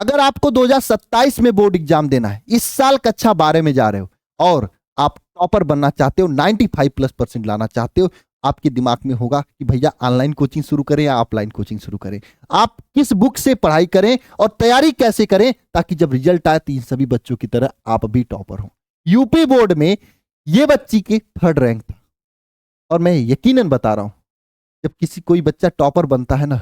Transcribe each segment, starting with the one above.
अगर आपको 2027 में बोर्ड एग्जाम देना है, इस साल कक्षा 12 में जा रहे हो और आप टॉपर बनना चाहते हो, 95+ लाना चाहते हो, आपके दिमाग में होगा कि भैया ऑनलाइन कोचिंग शुरू करें या ऑफलाइन कोचिंग शुरू करें, आप किस बुक से पढ़ाई करें और तैयारी कैसे करें ताकि जब रिजल्ट आए तो इन सभी बच्चों की तरह आप भी टॉपर हो। यूपी बोर्ड में ये बच्ची के 3rd रैंक था और मैं यकीनन बता रहा हूं, जब किसी कोई बच्चा टॉपर बनता है ना,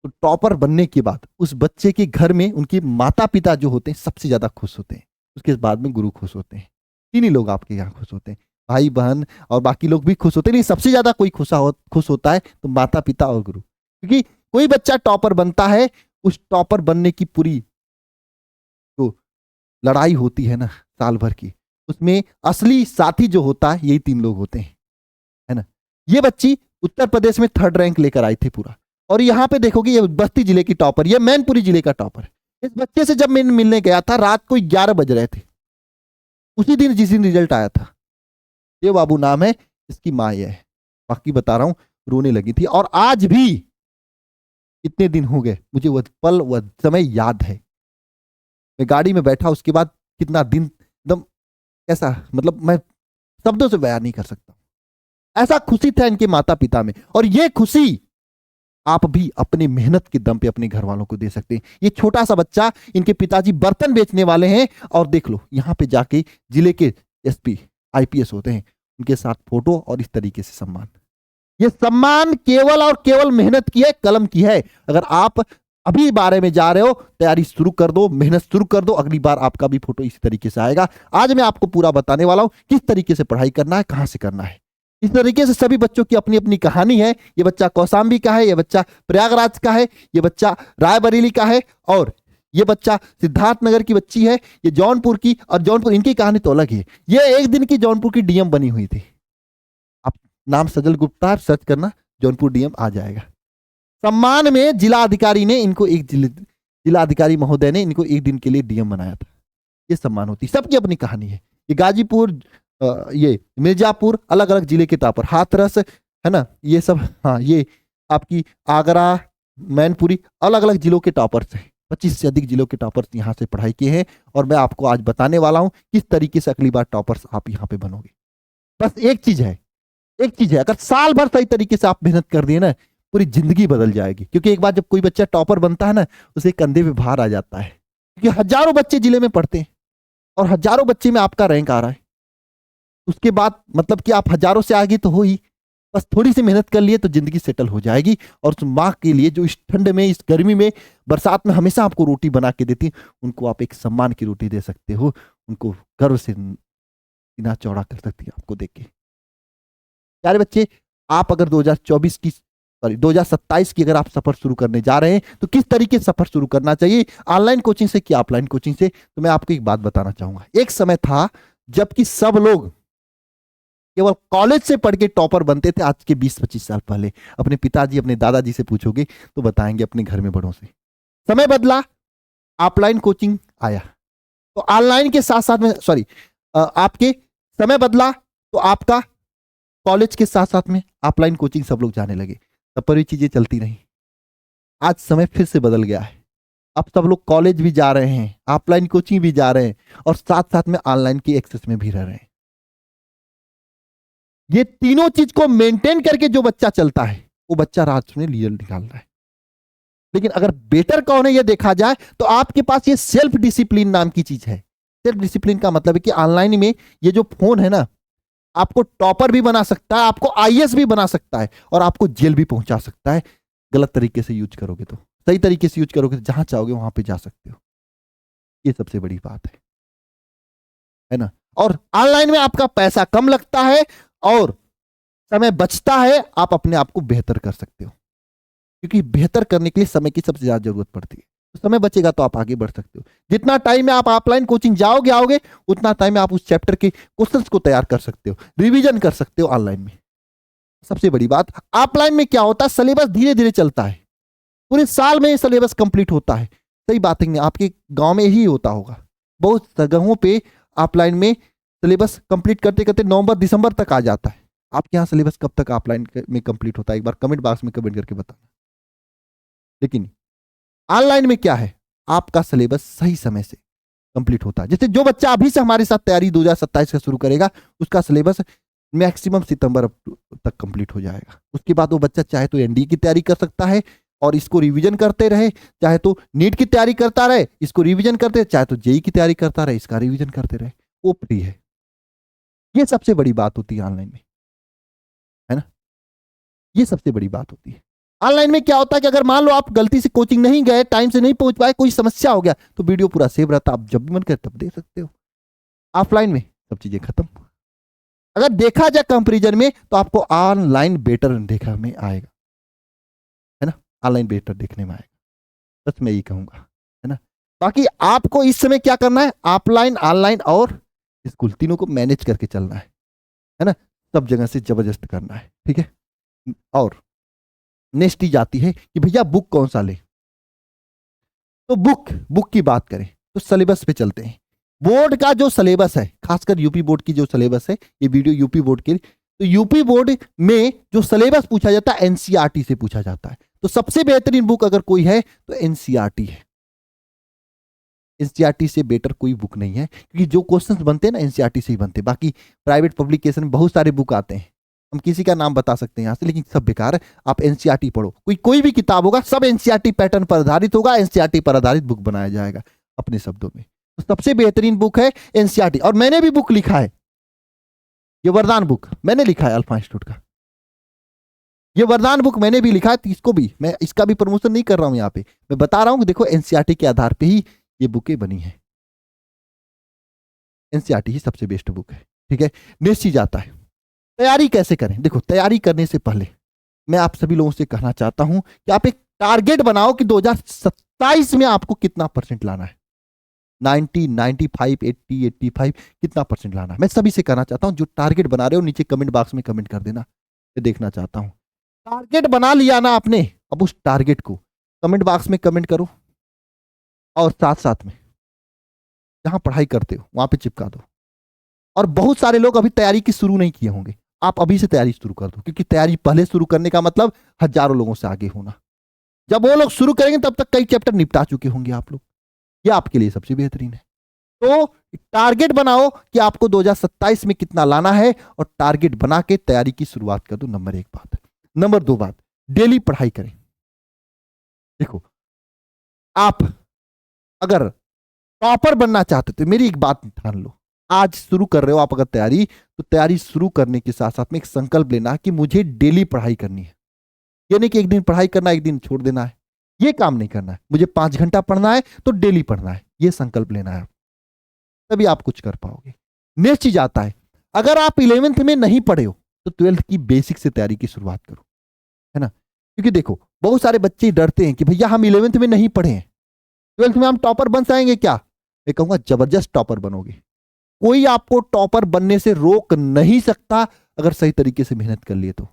तो टॉपर बनने के बाद उस बच्चे के घर में उनके माता पिता जो होते हैं सबसे ज्यादा खुश होते हैं, उसके बाद में गुरु खुश होते हैं। तीन ही लोग आपके यहाँ खुश होते हैं, भाई बहन और बाकी लोग भी खुश होते हैं, लेकिन सबसे ज्यादा कोई खुश होता है तो माता पिता और गुरु। क्योंकि कोई बच्चा टॉपर बनता है, उस टॉपर बनने की पूरी जो लड़ाई होती है ना साल भर की, उसमें असली साथी जो होता है यही 3 लोग होते हैं, है ना। ये बच्ची उत्तर प्रदेश में 3rd रैंक लेकर आई थी पूरा, और यहाँ पे देखोगे ये बस्ती जिले की टॉपर, ये मैनपुरी जिले का टॉपर। इस बच्चे से जब मैं मिलने गया था, रात को 11 बज रहे थे, उसी दिन जिस दिन रिजल्ट आया था। ये बाबू नाम है, इसकी माँ ये है, बाकी बता रहा हूं, रोने लगी थी। और आज भी इतने दिन हो गए मुझे वह पल वह समय याद है। मैं गाड़ी में बैठा, उसके बाद कितना दिन एकदम कैसा, मतलब मैं शब्दों से बयान नहीं कर सकता, ऐसा खुशी था इनके माता पिता में। और ये खुशी आप भी अपनी मेहनत के दम पे अपने घर वालों को दे सकते हैं। ये छोटा सा बच्चा, इनके पिताजी बर्तन बेचने वाले हैं, और देख लो यहां पे जाके जिले के एसपी आईपीएस होते हैं, उनके साथ फोटो और इस तरीके से सम्मान। ये सम्मान केवल और केवल मेहनत की है, कलम की है। अगर आप अभी 12 में जा रहे हो, तैयारी शुरू कर दो, मेहनत शुरू कर दो, अगली बार आपका भी फोटो इसी तरीके से आएगा। आज मैं आपको पूरा बताने वाला हूं किस तरीके से पढ़ाई करना है, कहां से करना है। इस तरीके से सभी बच्चों की अपनी अपनी कहानी है। ये बच्चा कौशाम्बी का है, ये बच्चा प्रयागराज का है, ये बच्चा रायबरेली का है, और ये बच्चा सिद्धार्थनगर की बच्ची है, ये जौनपुर की। और जौनपुर, इनकी कहानी तो अलग है। ये एक दिन की जौनपुर की डीएम बनी हुई थी। आप नाम सजल गुप्ता सर्च करना, जौनपुर डीएम आ जाएगा। सम्मान में जिला अधिकारी ने इनको जिला अधिकारी महोदय ने इनको एक दिन के लिए डीएम बनाया था। ये सम्मान होती, सबकी अपनी कहानी है। ये गाजीपुर, ये मिर्जापुर, अलग अलग जिले के टॉपर, हाथरस, है ना, ये सब, हाँ, ये आपकी आगरा, मैनपुरी, अलग अलग जिलों के टॉपर्स हैं। 25 से अधिक जिलों के टॉपर्स यहाँ से पढ़ाई किए हैं, और मैं आपको आज बताने वाला हूं किस तरीके से अगली बार टॉपर्स आप यहाँ पे बनोगे। बस एक चीज है, अगर साल भर सही तरीके से आप मेहनत कर दिए ना, पूरी जिंदगी बदल जाएगी। क्योंकि एक बार जब कोई बच्चा टॉपर बनता है ना, उसे कंधे पे भार आ जाता है, क्योंकि हजारों बच्चे जिले में पढ़ते हैं और हजारों बच्चे में आपका रैंक आ रहा है। उसके बाद मतलब कि आप हजारों से आगे तो हो ही, बस थोड़ी सी मेहनत कर लिए तो जिंदगी सेटल हो जाएगी। और उस माँ के लिए जो इस ठंड में, इस गर्मी में, बरसात में हमेशा आपको रोटी बना के देती, उनको आप एक सम्मान की रोटी दे सकते हो, उनको गर्व से सीना चौड़ा कर सकती है आपको देख के। प्यारे बच्चे, आप अगर 2027 की अगर आप सफर शुरू करने जा रहे हैं, तो किस तरीके से सफर शुरू करना चाहिए, ऑनलाइन कोचिंग से कि ऑफलाइन कोचिंग से, तो मैं आपको एक बात बताना चाहूंगा। एक समय था जबकि सब लोग केवल कॉलेज से पढ़ के टॉपर बनते थे। आज के 20-25 साल पहले अपने पिताजी, अपने दादाजी से पूछोगे तो बताएंगे अपने घर में बड़ों से। समय बदला, ऑफलाइन कोचिंग आया, तो ऑनलाइन के साथ साथ में, सॉरी, आपके समय बदला तो आपका कॉलेज के साथ साथ में ऑफलाइन कोचिंग सब लोग जाने लगे, तब पर भी चीजें चलती रही। आज समय फिर से बदल गया है, अब सब लोग कॉलेज भी जा रहे हैं, ऑफलाइन कोचिंग भी जा रहे हैं, और साथ साथ में ऑनलाइन की एक्सेस में भी रह रहे हैं। ये तीनों चीज को मेंटेन करके जो बच्चा चलता है, वो बच्चा रात में रिजल्ट निकाल रहा है। लेकिन अगर बेटर कौन है ये देखा जाए, तो आपके पास ये सेल्फ डिसिप्लिन नाम की चीज है। सेल्फ डिसिप्लिन का मतलब है कि ऑनलाइन में ये जो फोन है ना, आपको टॉपर भी बना सकता है, आपको आईएएस भी बना सकता है, और आपको जेल भी पहुंचा सकता है। गलत तरीके से यूज करोगे तो, सही तरीके से यूज करोगे तो जहां चाहोगे वहां पे जा सकते हो। ये सबसे बड़ी बात है ना। और ऑनलाइन में आपका पैसा कम लगता है और समय बचता है, आप अपने आप को बेहतर कर सकते हो, क्योंकि बेहतर करने के लिए समय की सबसे ज्यादा जरूरत पड़ती है। तो समय बचेगा तो आप आगे बढ़ सकते हो। जितना टाइम में आप ऑफलाइन कोचिंग आओगे, उतना टाइम में आप उस चैप्टर के क्वेश्चंस को तैयार कर सकते हो, रिवीजन कर सकते हो ऑनलाइन में। सबसे बड़ी बात, ऑफलाइन में क्या होता है, सिलेबस धीरे धीरे चलता है, पूरे साल में सिलेबस कंप्लीट होता है। सही बात है, आपके गांव में ही होता होगा, बहुत जगहों पे ऑफलाइन में सिलेबस कंप्लीट करते करते नवंबर दिसंबर तक आ जाता है। आपके यहाँ सिलेबस कब तक ऑफलाइन में कंप्लीट होता है, एक बार कमेंट बॉक्स में कमेंट करके बताना। लेकिन ऑनलाइन में क्या है, आपका सिलेबस सही समय से कंप्लीट होता है। जैसे जो बच्चा अभी से हमारे साथ तैयारी 2027 का शुरू करेगा, उसका सिलेबस मैक्सिमम सितंबर तक कंप्लीट हो जाएगा। उसके बाद वो बच्चा चाहे तो एनडीए की तैयारी कर सकता है और इसको रिवीजन करते रहे, चाहे तो नीट की तैयारी करता रहे, इसको रिवीजन करते रहे, चाहे तो जेई की तैयारी करता रहे, इसका रिवीजन करते रहे, वो फ्री है। ये सबसे बड़ी बात होती है ऑनलाइन में, है ना। ये सबसे बड़ी बात होती है। ऑनलाइन में क्या होता है कि अगर मान लो आप गलती से कोचिंग नहीं गए, टाइम से नहीं पहुंच पाए, कोई समस्या हो गया, तो वीडियो पूरा सेव रहता है, आप जब भी मन करे तब देख सकते हो। ऑफलाइन में सब चीजें खत्म। अगर देखा जाए कंपैरिजन में तो आपको ऑनलाइन बेटर देखा में आएगा, है ना। ऑनलाइन बेटर देखने में आएगा, बस मैं ये कहूंगा, है ना। बाकी आपको इस समय क्या करना है, ऑफलाइन, ऑनलाइन और स्कूल तीनों को मैनेज करके चलना है ना। सब जगह से जबरदस्त करना है, ठीक है। और नेक्स्ट चीज आती है कि भैया बुक कौन सा ले। तो बुक की बात करें तो सिलेबस पे चलते हैं। बोर्ड का जो सिलेबस है, खासकर यूपी बोर्ड की जो सिलेबस है, ये वीडियो यूपी बोर्ड के, तो यूपी बोर्ड में जो सिलेबस पूछा जाता है एनसीईआरटी से पूछा जाता है। तो सबसे बेहतरीन बुक अगर कोई है तो एनसीईआरटी है। एनसीईआरटी से बेटर कोई बुक नहीं है, क्योंकि जो क्वेश्चंस बनते हैं ना एनसीईआरटी से ही बनते हैं। बाकी प्राइवेट पब्लिकेशन में बहुत सारे बुक आते हैं, हम किसी का नाम बता सकते हैं यहाँ से, लेकिन सब बेकार है। आप एनसीईआरटी पढ़ो, कोई भी किताब होगा सब एनसीईआरटी पैटर्न पर आधारित होगा, एनसीईआरटी पर आधारित बुक बनाया जाएगा अपने शब्दों में। तो सबसे बेहतरीन बुक है एनसीईआरटी। और मैंने भी बुक लिखा है, ये वरदान बुक मैंने लिखा है अल्फा इंस्टीट्यूट का, ये वरदान बुक मैंने भी लिखा है। तो इसको भी मैं, इसका भी प्रमोशन नहीं कर रहा हूं यहाँ पे, मैं बता रहा हूं कि देखो एनसीईआरटी के आधार पे ही ये बुकें बनी है। एनसीईआरटी ही सबसे बेस्ट बुक है, ठीक है। नेक्स्ट चीज आता है तैयारी कैसे करें। देखो तैयारी करने से पहले मैं आप सभी लोगों से कहना चाहता हूं कि आप एक टारगेट बनाओ कि 2027 में आपको कितना परसेंट लाना है। 90, 95, 80, 85 कितना परसेंट लाना है, मैं सभी से कहना चाहता हूं। जो टारगेट बना रहे हो नीचे कमेंट बॉक्स में कमेंट कर देना, मैं देखना चाहता हूं। टारगेट बना लिया ना आपने, अब उस टारगेट को कमेंट बॉक्स में कमेंट करो और साथ साथ में जहां पढ़ाई करते हो वहां पे चिपका दो। और बहुत सारे लोग अभी तैयारी की शुरू नहीं किए होंगे, आप अभी से तैयारी शुरू कर दो, क्योंकि तैयारी पहले शुरू करने का मतलब हजारों लोगों से आगे होना। जब वो लोग शुरू करेंगे तब तक कई चैप्टर निपटा चुके होंगे आप लोग, ये आपके लिए सबसे बेहतरीन है। तो टारगेट बनाओ कि आपको 2027 में कितना लाना है, और टारगेट बना के तैयारी की शुरुआत कर दो। नंबर 1 बात। नंबर 2 बात, डेली पढ़ाई करें। देखो आप अगर टॉपर बनना चाहते तो मेरी एक बात ठान लो, आज शुरू कर रहे हो आप अगर तैयारी, तो तैयारी शुरू करने के साथ साथ में एक संकल्प लेना कि मुझे डेली पढ़ाई करनी है। ये नहीं कि एक दिन पढ़ाई करना एक दिन छोड़ देना है, ये काम नहीं करना है। मुझे 5 घंटा पढ़ना है तो डेली पढ़ना है, ये संकल्प लेना है, तभी आप कुछ कर पाओगे। नेक्स्ट चीज आता है, अगर आप 11th में नहीं पढ़े हो तो 12th की बेसिक से तैयारी की शुरुआत करो, है ना। क्योंकि देखो बहुत सारे बच्चे डरते हैं कि भैया हम 11th में नहीं पढ़े हैं, 12th में हम टॉपर बन जाएंगे क्या। मैं कहूंगा जबरदस्त टॉपर बनोगे। कोई आपको टॉपर बनने से रोक नहीं सकता अगर सही तरीके से मेहनत कर लिए तो।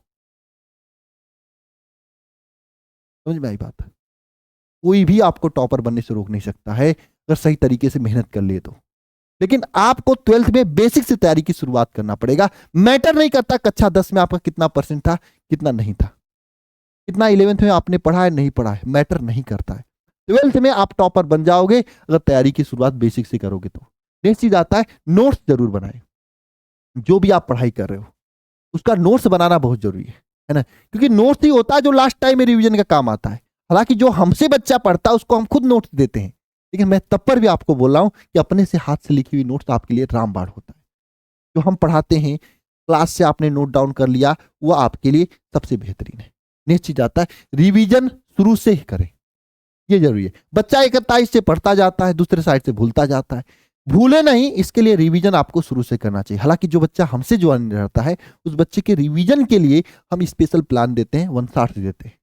समझ में आई बात। कोई भी आपको टॉपर बनने से रोक नहीं सकता है अगर सही तरीके से मेहनत कर लिए तो। लेकिन आपको 12th में बेसिक से तैयारी की शुरुआत करना पड़ेगा। मैटर नहीं करता कक्षा 10 में आपका कितना परसेंट था, कितना नहीं था, कितना 11th में आपने पढ़ा है नहीं पढ़ा है, मैटर नहीं करता है। 12th में आप टॉपर बन जाओगे अगर तैयारी की शुरुआत बेसिक से करोगे तो। नेक्स्ट चीज आता है, नोट्स जरूर बनाए। जो भी आप पढ़ाई कर रहे हो उसका नोट्स बनाना बहुत जरूरी है ना। क्योंकि नोट्स ही होता है जो लास्ट टाइम में रिवीजन का काम आता है। हालांकि जो हमसे बच्चा पढ़ता है उसको हम खुद नोट्स देते हैं, लेकिन मैं तब पर भी आपको बोल रहा हूं कि अपने से हाथ से लिखी हुई नोट्स आपके लिए रामबाण होता है। जो हम पढ़ाते हैं क्लास से आपने नोट डाउन कर लिया, वो आपके लिए सबसे बेहतरीन है। नेक्स्ट चीज आता है, रिवीजन शुरू से ही करें, ये जरूरी है। बच्चा 21 से पढ़ता जाता है, दूसरे साइड से भूलता जाता है, भूले नहीं, इसके लिए रिवीजन आपको शुरू से करना चाहिए। हालांकि जो बच्चा हमसे ज्वाइन रहता है उस बच्चे के रिवीजन के लिए हम स्पेशल प्लान देते हैं, 160 देते हैं।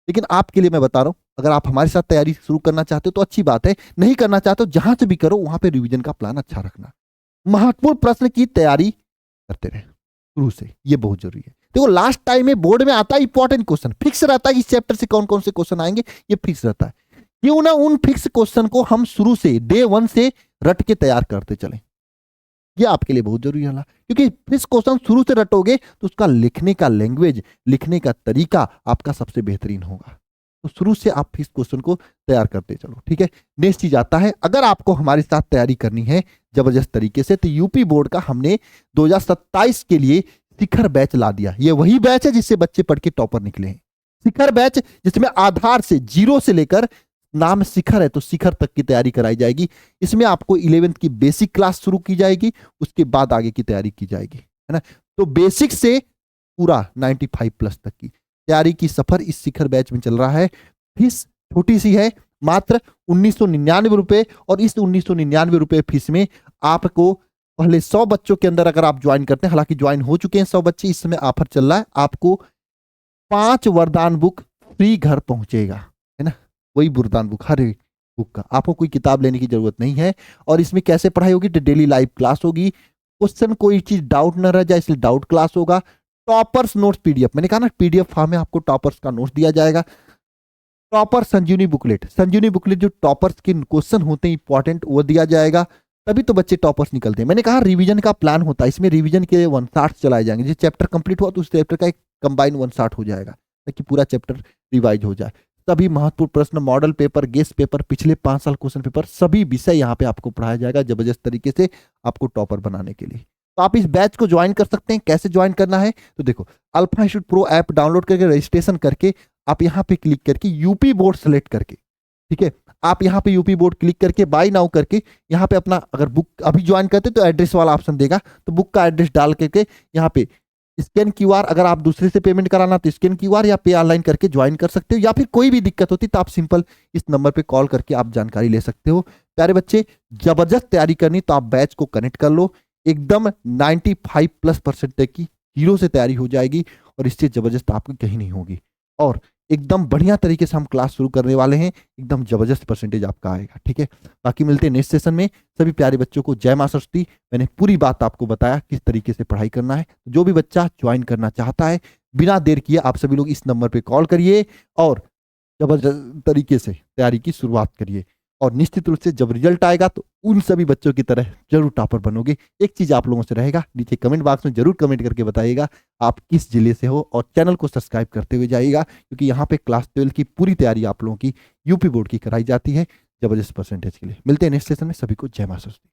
लेकिन आपके लिए मैं बता रहा हूं, अगर आप हमारे साथ तैयारी शुरू करना चाहते हो तो अच्छी बात है, नहीं करना चाहते हो जहां से भी करो वहां पे रिवीजन का प्लान अच्छा रखना। महत्वपूर्ण प्रश्न की तैयारी करते रहे शुरू से, ये बहुत जरूरी है। देखो लास्ट टाइम में बोर्ड में आता है इंपॉर्टेंट क्वेश्चन, फिक्स रहता है इस चैप्टर से कौन कौन से क्वेश्चन आएंगे, ये फिक्स रहता है। क्यों ना उन फिक्स क्वेश्चन को हम शुरू से डे 1 से रट के तैयार करते चलें, ये आपके लिए बहुत जरूरी है। क्योंकि फिक्स क्वेश्चन शुरू से रटोगे तो उसका लिखने का लैंग्वेज, लिखने का तरीका आपका सबसे बेहतरीन होगा। तो शुरू से आप इस क्वेश्चन को तैयार करते चलो, ठीक है। नेक्स्ट चीज आता है, अगर आपको हमारे साथ तैयारी करनी है जबरदस्त तरीके से, तो यूपी बोर्ड का हमने 2027 के लिए शिखर बैच ला दिया। ये वही बैच है जिससे बच्चे पढ़ के टॉपर निकले हैं। शिखर बैच जिसमें आधार से 0 से लेकर, नाम शिखर है तो शिखर तक की तैयारी कराई जाएगी। इसमें आपको 11th की बेसिक क्लास शुरू की जाएगी, उसके बाद आगे की तैयारी की जाएगी, है ना। तो बेसिक से पूरा 95 प्लस तक की तैयारी की सफर इस शिखर बैच में चल रहा है। फीस छोटी सी है, मात्र 1999 रुपए, और इस 1999 रुपए फीस में आपको पहले 100 बच्चों के अंदर अगर आप ज्वाइन करते हैं, हालांकि ज्वाइन हो चुके हैं 100 बच्चे, इस समय ऑफर चल रहा है, आपको 5 वरदान बुक फ्री घर पहुंचेगा, है ना। वही वरदान बुक, हर एक बुक का, आपको कोई किताब लेने की जरूरत नहीं है। और इसमें कैसे पढ़ाई होगी, डेली लाइव क्लास होगी, क्वेश्चन कोई चीज डाउट न रह जाए इसलिए डाउट क्लास होगा। टॉपर्स नोट्स पीडीएफ, मैंने कहा ना पीडीएफ फॉर्म में आपको टॉपर्स का नोट्स दिया जाएगा। टॉपर संजीवनी बुकलेट, संजीवनी बुकलेट जो टॉपर्स के क्वेश्चन होते हैं इंपॉर्टेंट, वो दिया जाएगा, तभी तो बच्चे टॉपर्स निकलते हैं। मैंने कहा रिवीजन का प्लान होता है, इसमें रिवीजन के 1 शॉट चलाए जाएंगे। जिस चैप्टर कंप्लीट हुआ तो उस चैप्टर का एक कंबाइन 1 शॉट हो जाएगा, ताकि पूरा चैप्टर रिवाइज हो जाए। सभी महत्वपूर्ण प्रश्न, मॉडल पेपर, गेस्ट पेपर, पिछले 5 साल क्वेश्चन पेपर, सभी विषय यहाँ पे आपको पढ़ाया जाएगा जबरदस्त तरीके से आपको टॉपर बनाने के लिए। तो आप इस बैच को ज्वाइन कर सकते हैं। कैसे ज्वाइन करना है, तो देखो alpha institute pro app download करके रजिस्ट्रेशन करके आप यहाँ पे क्लिक करके यूपी बोर्ड सेलेक्ट करके, ठीक है, आप यहाँ पे यूपी बोर्ड क्लिक करके बाय नाउ करके यहाँ पे अपना, अगर बुक अभी ज्वाइन करते तो एड्रेस वाला ऑप्शन देगा, तो बुक का एड्रेस डाल करके यहाँ पे स्कैन क्यूआर, अगर आप दूसरे से पेमेंट कराना तो स्कैन क्यूआर या पे ऑनलाइन करके ज्वाइन कर सकते हो, या फिर कोई भी दिक्कत होती तो आप सिंपल इस नंबर पे कॉल करके आप जानकारी ले सकते हो। प्यारे बच्चे, जबरदस्त तैयारी करनी तो आप बैच को कनेक्ट कर लो, एकदम 95+% तक की 0 से तैयारी हो जाएगी, और इससे जबरदस्त आपकी कहीं नहीं होगी। और एकदम बढ़िया तरीके से हम क्लास शुरू करने वाले हैं, एकदम जबरदस्त परसेंटेज आपका आएगा, ठीक है। बाकी मिलते हैं नेक्स्ट सेशन में। सभी प्यारे बच्चों को जय मां सरस्वती। मैंने पूरी बात आपको बताया किस तरीके से पढ़ाई करना है। जो भी बच्चा ज्वाइन करना चाहता है, बिना देर किए आप सभी लोग इस नंबर पे कॉल करिए और जबरदस्त तरीके से तैयारी की शुरुआत करिए, और निश्चित रूप से जब रिजल्ट आएगा तो उन सभी बच्चों की तरह जरूर टॉपर बनोगे। एक चीज आप लोगों से रहेगा, नीचे कमेंट बॉक्स में जरूर कमेंट करके बताइएगा आप किस जिले से हो, और चैनल को सब्सक्राइब करते हुए जाइएगा, क्योंकि यहाँ पे क्लास 12 की पूरी तैयारी आप लोगों की यूपी बोर्ड की कराई जाती है जबरदस्त परसेंटेज के लिए। मिलते हैं नेक्स्ट सेशन में। सभी को जय मां सरस्वती।